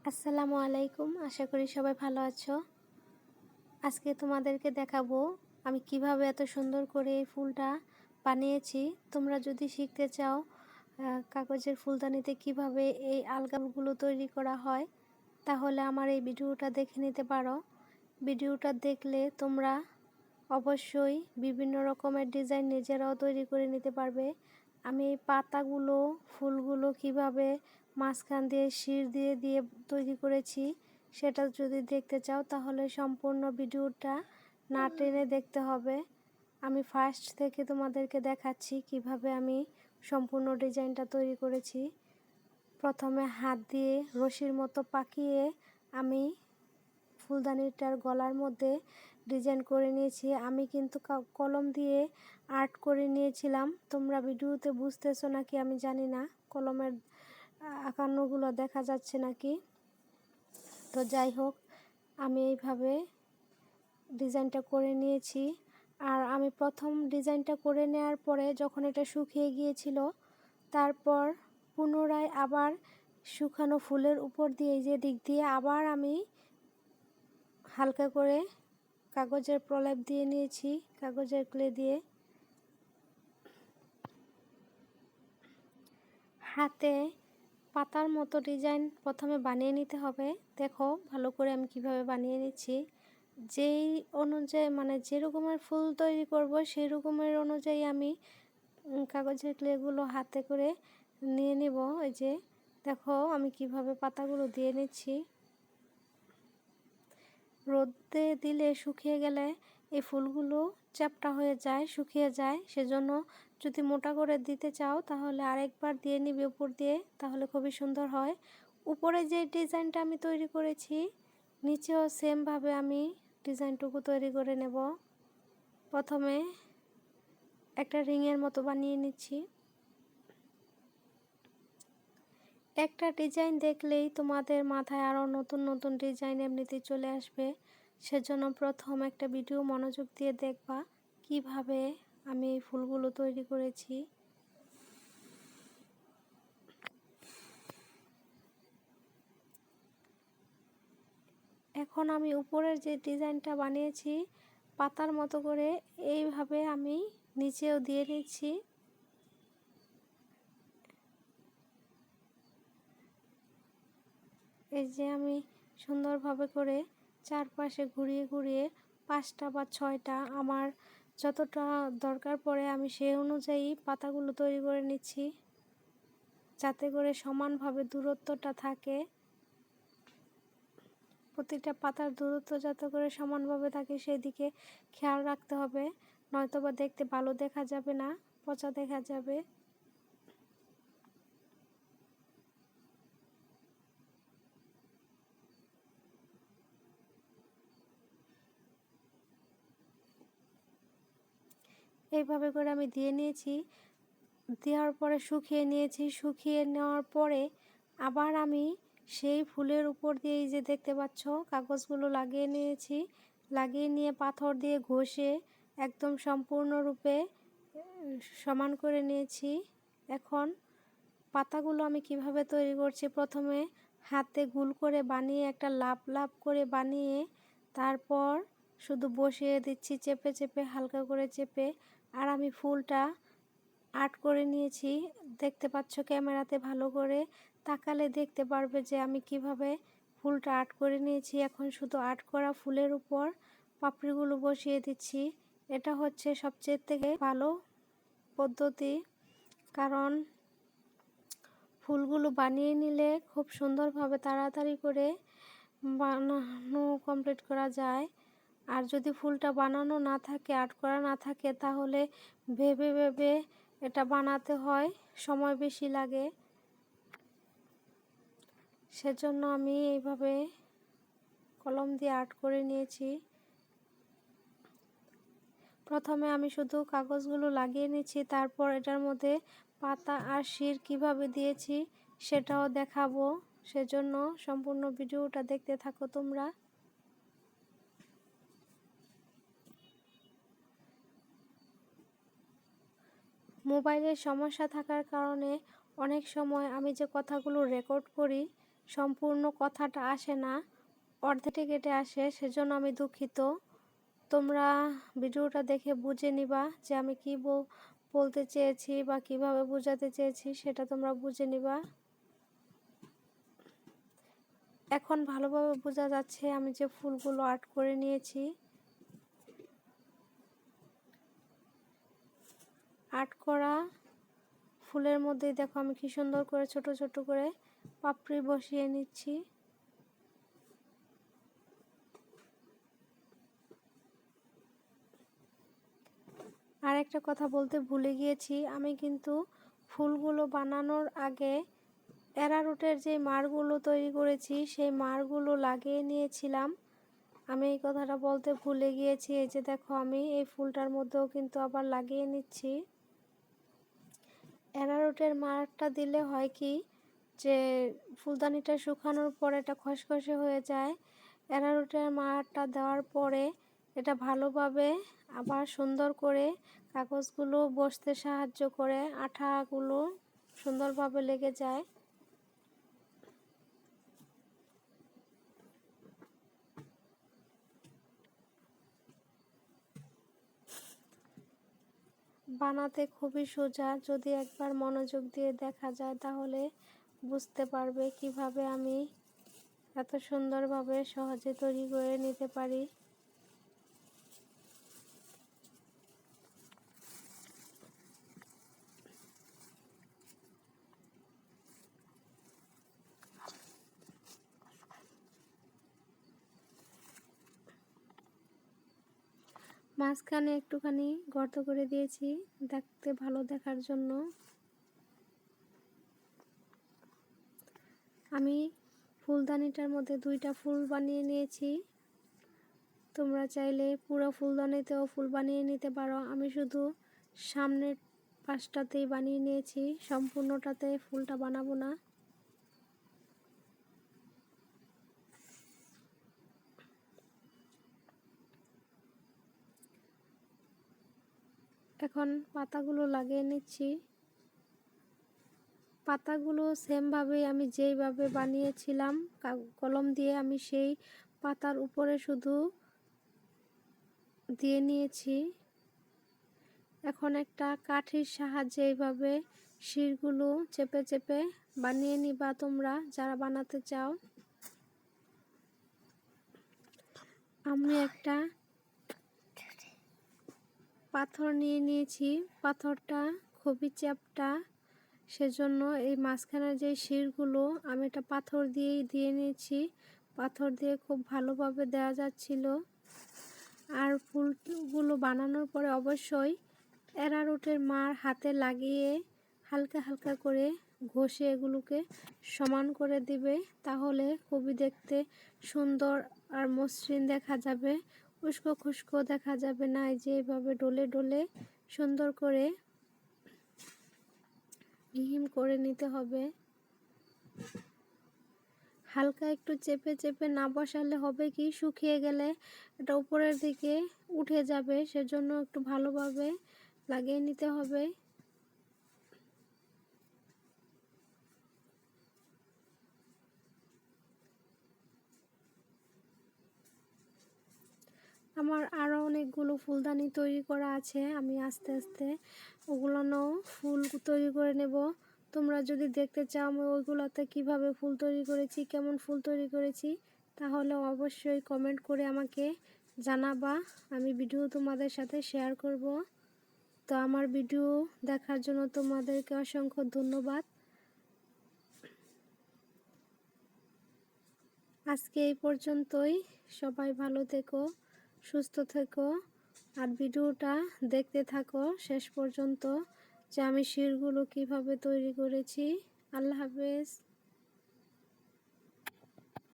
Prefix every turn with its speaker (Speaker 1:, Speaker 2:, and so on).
Speaker 1: আসসালামু আলাইকুম। আশা করি সবাই ভালো আছো। আজকে তোমাদেরকে দেখাবো আমি কিভাবে এত সুন্দর করে এই ফুলটা বানিয়েছি। তোমরা যদি শিখতে চাও কাগজের ফুলদানিতে কিভাবে এই আলগাগুলো তৈরি করা হয়, তাহলে আমার এই ভিডিওটা দেখে নিতে পারো। ভিডিওটা দেখলে তোমরা অবশ্যই বিভিন্ন রকমের ডিজাইন নিজেরাও তৈরি করে নিতে পারবে। আমি এই পাতাগুলো ফুলগুলো কিভাবে মাঝখান দিয়ে শির দিয়ে দিয়ে তৈরি করেছি সেটা যদি দেখতে চাও তাহলে সম্পূর্ণ ভিডিওটা না টেনে দেখতে হবে। আমি ফার্স্ট থেকে তোমাদেরকে দেখাচ্ছি কিভাবে আমি সম্পূর্ণ ডিজাইনটা তৈরি করেছি। প্রথমে হাত দিয়ে রশির মতো পাকিয়ে আমি ফুলদানিটার গলার মধ্যে ডিজাইন করে নিয়েছি। আমি কিন্তু কলম দিয়ে আর্ট করে নিয়েছিলাম। তোমরা ভিডিওতে বুঝতেছো নাকি আমি জানি না, কলমের আঁকানোগুলো দেখা যাচ্ছে নাকি। তো যাই হোক, আমি এইভাবে ডিজাইনটা করে নিয়েছি। আর আমি প্রথম ডিজাইনটা করে নেওয়ার পরে যখন এটা শুকিয়ে গিয়েছিল, তারপর পুনরায় আবার শুকানো ফুলের উপর দিয়ে যে দিক দিয়ে আবার আমি হালকা করে কাগজের প্রলেপ দিয়ে নিয়েছি, কাগজের ক্লে দিয়ে। হাতে পাতার মতো ডিজাইন প্রথমে বানিয়ে নিতে হবে। দেখো ভালো করে আমি কিভাবে বানিয়ে নিচ্ছি। যেই অনুযায়ী মানে যেরকমের ফুল তৈরি করব সেই রকমের অনুযায়ী আমি কাগজের ক্লেগুলো হাতে করে নিয়ে নিব। এই যে দেখো আমি কিভাবে পাতাগুলো দিয়ে নিচ্ছি। রোদে দিলে শুকিয়ে গেলে এই ফুলগুলো চ্যাপ্টা হয়ে যায়, শুকিয়ে যায়। সেজন্য যদি মোটা করে দিতে চাও তাহলে আরেকবার দিয়ে নিবে উপর দিয়ে, তাহলে খুবই সুন্দর হয়। উপরে যে ডিজাইনটা আমি তৈরি করেছি নিচেও সেমভাবে আমি ডিজাইনটুকু তৈরি করে নেব। প্রথমে একটা রিংয়ের মতো বানিয়ে নিচ্ছি। একটা ডিজাইন দেখলেই তোমাদের মাথায় আরও নতুন নতুন ডিজাইন এমনিতেই চলে আসবে। সেজন্য প্রথম একটা ভিডিও মনোযোগ দিয়ে দেখবা কিভাবে আমি এই ফুলগুলো তৈরি করেছি। এখন আমি উপরের যে ডিজাইনটা বানিয়েছি পাতার মতো করে এইভাবে আমি নিচেও দিয়ে নিচ্ছি। এই যে আমি সুন্দরভাবে করে চারপাশে ঘুরিয়ে ঘুরিয়ে 5টা বা 6টা আমার যতটা দরকার পড়ে আমি সেই অনুযায়ী পাতাগুলো তৈরি করে নিচ্ছি, যাতে করে সমানভাবে দূরত্বটা থাকে। প্রতিটা পাতার দূরত্ব যাতে করে সমানভাবে থাকে সেদিকে খেয়াল রাখতে হবে, নয়তোবা দেখতে ভালো দেখা যাবে না, পচা দেখা যাবে। এইভাবে করে আমি দিয়ে নিয়েছি। দেওয়ার পরে শুকিয়ে নিয়েছি। শুকিয়ে নেওয়ার পরে আবার আমি সেই ফুলের উপর দিয়ে এই যে দেখতে পাচ্ছ কাগজগুলো লাগিয়ে নিয়েছি। লাগিয়ে নিয়ে পাথর দিয়ে ঘষে একদম সম্পূর্ণরূপে সমান করে নিয়েছি। এখন পাতাগুলো আমি কিভাবে তৈরি করছি, প্রথমে হাতে গোল করে বানিয়ে একটা লাপ লাপ করে বানিয়ে তারপর শুধু বসিয়ে দিচ্ছি চেপে চেপে, হালকা করে চেপে। আর আমি ফুলটা আর্ট করে নিয়েছি। দেখতে পাচ্ছ ক্যামেরাতে ভালো করে তাকালে দেখতে পারবে যে আমি কিভাবে ফুলটা আর্ট করে নিয়েছি। এখন শুধু আর্ট করা ফুলের উপর পাপড়িগুলো বসিয়ে দিচ্ছি। এটা হচ্ছে সবচেয়ে থেকে ভালো পদ্ধতি, কারণ ফুলগুলো বানিয়ে নিলে খুব সুন্দরভাবে তাড়াতাড়ি করে বানানো কমপ্লিট করা যায়। আর যদি ফুলটা বানানো না থাকে, আর্ট করা না থাকে, তাহলে ভেবে ভেবে এটা বানাতে হয়, সময় বেশি লাগে। সেজন্য আমি এইভাবে কলম দিয়ে আর্ট করে নিয়েছি। প্রথমে আমি শুধু কাগজগুলো লাগিয়ে নিচ্ছি, তারপর এটার মধ্যে পাতা আর শির কিভাবে দিয়েছি সেটাও দেখাবো। সেজন্য সম্পূর্ণ ভিডিওটা দেখতে থাকো তোমরা। মোবাইলের সমস্যা থাকার কারণে অনেক সময় আমি যে কথাগুলো রেকর্ড করি সম্পূর্ণ কথাটা আসে না, অর্ধেকটা কেটে আসে, সেজন্য আমি দুঃখিত। তোমরা ভিডিওটা দেখে বুঝে নিবা যে আমি কি বলতে চেয়েছি বা কিভাবে বোঝাতে চেয়েছি, সেটা তোমরা বুঝে নিবা। এখন ভালোভাবে বোঝা যাচ্ছে আমি যে ফুলগুলো আর্ট করে নিয়েছি। আর্ট করা ফুলের মধ্যেই দেখো আমি কি সুন্দর করে ছোট ছোট করে পাপড়ি বসিয়ে নিচ্ছি। আর একটা কথা বলতে ভুলে গিয়েছি, আমি কিন্তু ফুলগুলো বানানোর আগে অ্যারারুটের যে মাড়গুলো তৈরি করেছি সেই মাড়গুলো লাগিয়ে নিয়েছিলাম। আমি এই কথাটা বলতে ভুলে গিয়েছি। এই যে দেখো আমি এই ফুলটার মধ্যেও কিন্তু আবার লাগিয়ে নিচ্ছি। অ্যারারুটের মাড়টা দিলে হয় কি যে ফুলদানিটা শুকানোর পরে এটা খসখসে হয়ে যায়। অ্যারারুটের মাড়টা দেওয়ার পরে এটা ভালোভাবে আবার সুন্দর করে কাগজগুলো বসতে সাহায্য করে, আঠাগুলো সুন্দরভাবে লেগে যায়। বানাতে খুবই সোজা, যদি একবার মনোযোগ দিয়ে দেখা যায় তাহলে বুঝতে পারবে কিভাবে আমি এত সুন্দরভাবে সহজে তৈরি করে নিতে পারি। মাঝখানে একটুখানি গর্ত করে দিয়েছি দেখতে ভালো দেখার জন্য। আমি ফুলদানিটার মধ্যে 2টা ফুল বানিয়ে নিয়েছি। তোমরা চাইলে পুরো ফুলদানিতেও ফুল বানিয়ে নিতে পারো। আমি শুধু সামনের পাশটাতেই বানিয়ে নিয়েছি, সম্পূর্ণটাতে ফুলটা বানাবো না। এখন পাতাগুলো লাগিয়ে নিচ্ছি। পাতাগুলো সেমভাবেই আমি যেইভাবে বানিয়েছিলাম কলম দিয়ে, আমি সেই পাতার উপরে শুধু দিয়ে নিয়েছি। এখন একটা কাঠির সাহায্যে এইভাবে শিরগুলো চেপে চেপে বানিয়ে নিবা তোমরা যারা বানাতে চাও। আমি একটা পাথর নিয়ে নিয়েছি, পাথরটা খুবই চ্যাপ্টা, সেজন্য এই মাঝখানের যে শিরগুলো আমি এটা পাথর দিয়েই দিয়ে নিয়েছি। পাথর দিয়ে খুব ভালোভাবে দেওয়া যাচ্ছিল। আর ফুলগুলো বানানোর পরে অবশ্যই অ্যারারুটের মার হাতে লাগিয়ে হালকা হালকা করে ঘষে এগুলোকে সমান করে দিবে, তাহলে খুবই দেখতে সুন্দর আর মসৃণ দেখা যাবে, উস্কো খুস্কো দেখা যাবে না। এই যে এইভাবে ডলে ডলে সুন্দর করে মিহিম করে নিতে হবে। হালকা একটু চেপে চেপে না বসালে হবে কি, শুকিয়ে গেলে এটা উপরের দিকে উঠে যাবে, সেজন্য একটু ভালোভাবে লাগিয়ে নিতে হবে। আমার আরও অনেকগুলো ফুলদানি তৈরি করা আছে, আমি আস্তে আস্তে ওগুলোও ফুল তৈরি করে নেব। তোমরা যদি দেখতে চাও আমি ওইগুলোতে কীভাবে ফুল তৈরি করেছি, কেমন ফুল তৈরি করেছি, তাহলে অবশ্যই কমেন্ট করে আমাকে জানাবা, আমি ভিডিও তোমাদের সাথে শেয়ার করব। তো আমার ভিডিও দেখার জন্য তোমাদেরকে অসংখ্য ধন্যবাদ। আজকে এই পর্যন্তই। সবাই ভালো থেকো, সুস্থ থেকো, আর ভিডিওটা দেখতে থাকো শেষ পর্যন্ত যে আমি শিরগুলো কিভাবে তৈরি করেছি। আল্লাহ হাফেজ।